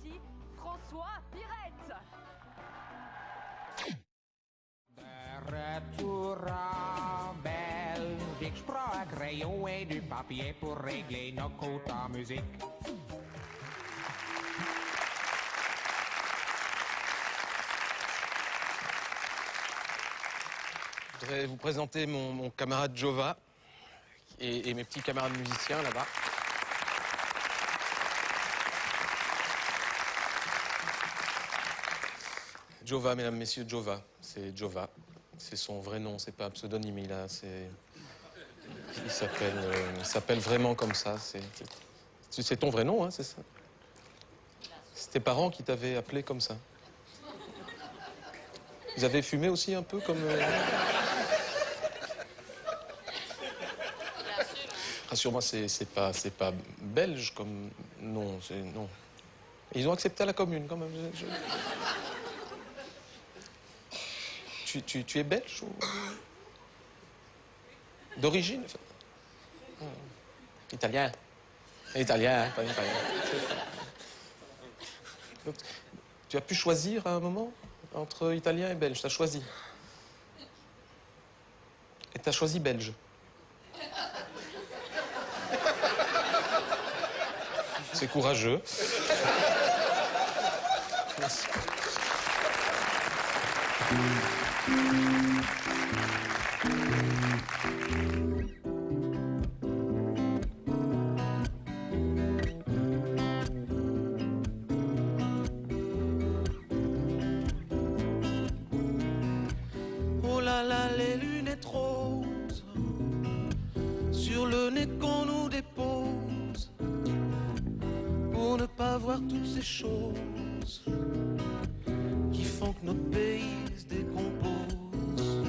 voici François Pirette. De retour en Belgique, je prends un crayon et du papier pour régler nos comptes en musique. Je voudrais vous présenter mon camarade Jova et mes petits camarades musiciens là-bas. Jova, mesdames, messieurs, Jova. C'est Jova. C'est son vrai nom, c'est pas un pseudonyme. Il s'appelle vraiment comme ça. C'est ton vrai nom, hein, c'est ça? C'est tes parents qui t'avaient appelé comme ça. Ils avaient fumé aussi un peu comme... Rassure-moi, c'est pas belge comme nom, non. Ils ont accepté à la commune quand même. Tu es belge ou... D'origine? Italien. Italien, pas italien. Donc, tu as pu choisir à un moment entre italien et belge, tu as choisi. Et tu as choisi belge. C'est courageux. Merci. Oh là là, les lunettes roses sur le nez qu'on nous dépose pour ne pas voir toutes ces choses qui font que notre pays se décompose.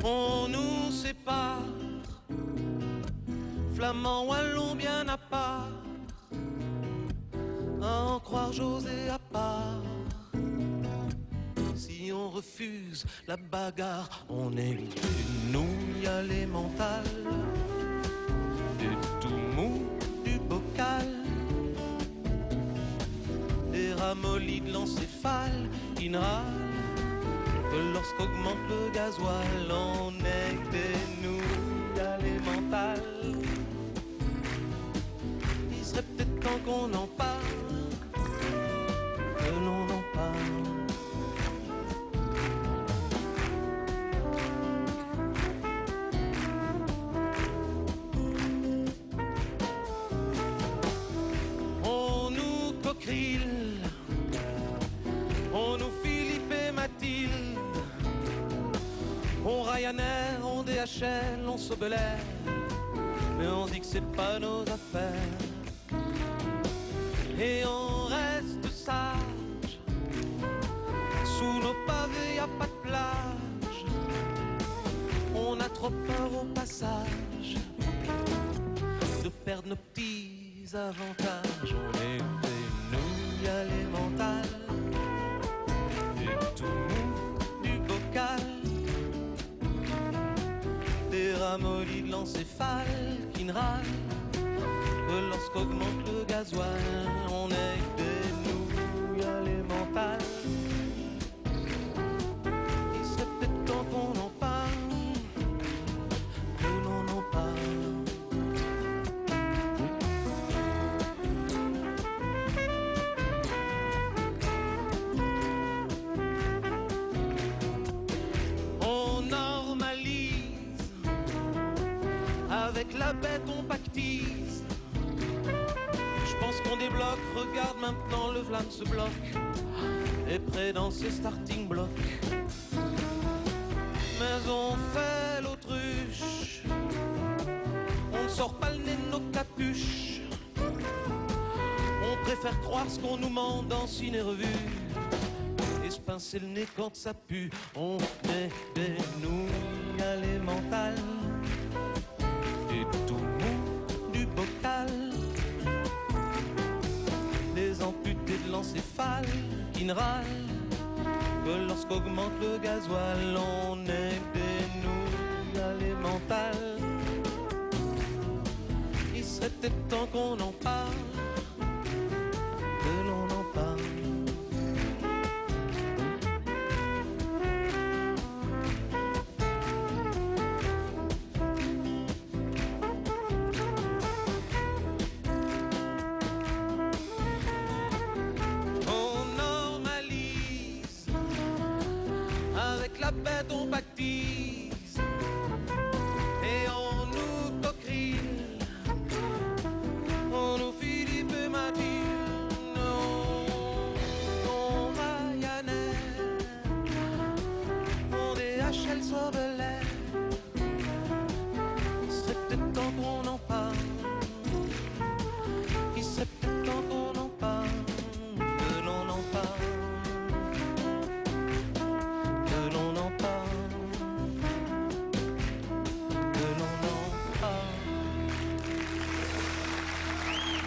On nous sépare, flamands, wallons bien à part, à en croire José à part. Si on refuse la bagarre, on est d'une nouille à l'émental, du tout mou du bocal, des ramollis de l'encéphale qui ne râlent que lorsqu'augmente le gasoil. On est des nouilles à l'émental. Il serait peut-être temps qu'on en parle, que l'on en parle. On nous Philippe et Mathilde, on Ryanair, on DHL, on Sobelair, mais on dit que c'est pas nos affaires. Et on reste sage, sous nos pavés y a pas de plage, on a trop peur au passage de perdre nos petits avantages. On est des nouilles à l'émental, du tout mou du bocal, des ramollis de l'encéphale qui ne râlent que lorsqu'augmente le gasoil. On est des nouilles à l'émental. Il serait peut-être temps qu'on en parle, que l'on en parle. Avec la bête on pactise. Je pense qu'on débloque. Regarde maintenant, le flamme se bloque, est prêt dans ses starting blocks. Mais on fait l'autruche, on ne sort pas le nez de nos capuches. On préfère croire ce qu'on nous ment dans ciné-revue et se pincer le nez quand ça pue. On est des nouilles à l'émental, du tout mou du bocal, des amputés de l'encéphale qui ne râlent que lorsqu'augmente le gasoil. On est des nouilles à l'émental. Il serait peut-être temps qu'on en parle, que l'on la bête on baptise et on nous tocrile, on nous Philippe et Mathilde, on Ryanair, on DHL sur de l'air. Il serait peut-être temps qu'on en parle, il serait peut-être temps qu'on en parle, que l'on en parle.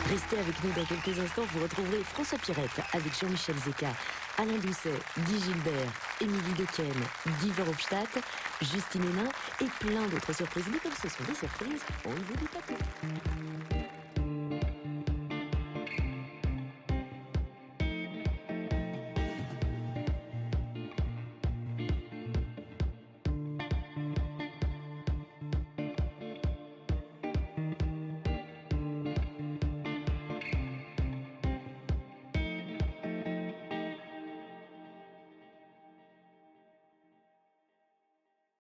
Restez avec nous dans quelques instants, vous retrouverez François Pirette avec Jean-Michel Zeka, Alain Doucet, Guy Gilbert, Émilie Dequesne, Guy Verhofstadt, Justine Hénin et plein d'autres surprises. Mais comme ce sont des surprises, on ne vous dit pas tout.